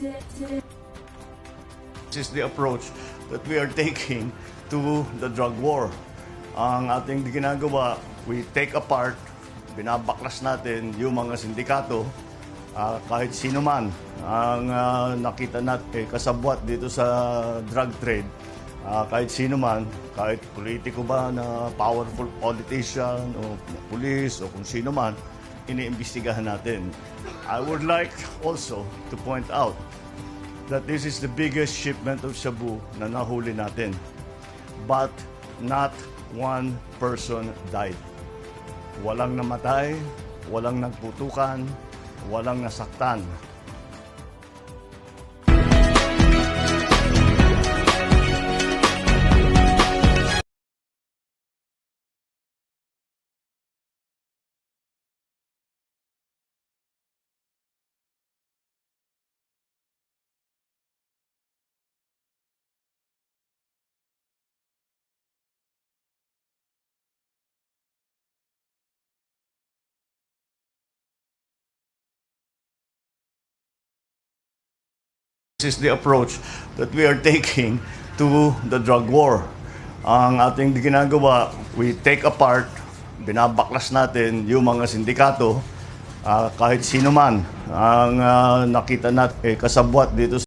This is the approach that we are taking to the drug war. Ang ating ginagawa, we take apart, binabaklas natin yung mga sindikato, kahit sino man ang nakita natin kasabwat dito sa drug trade, kahit sino man, kahit politiko ba na powerful politician o police o kung sino man, iniimbestigahan natin. I would like also to point out that this is the biggest shipment of shabu na nahuli natin. But not one person died. Walang namatay, walang nagputukan, walang nasaktan. This is the approach that we are taking to the drug war. Ang ating ginagawa, we take apart, binabaklas natin yung mga sindikato, kahit sino man ang nakita natin kasabwat dito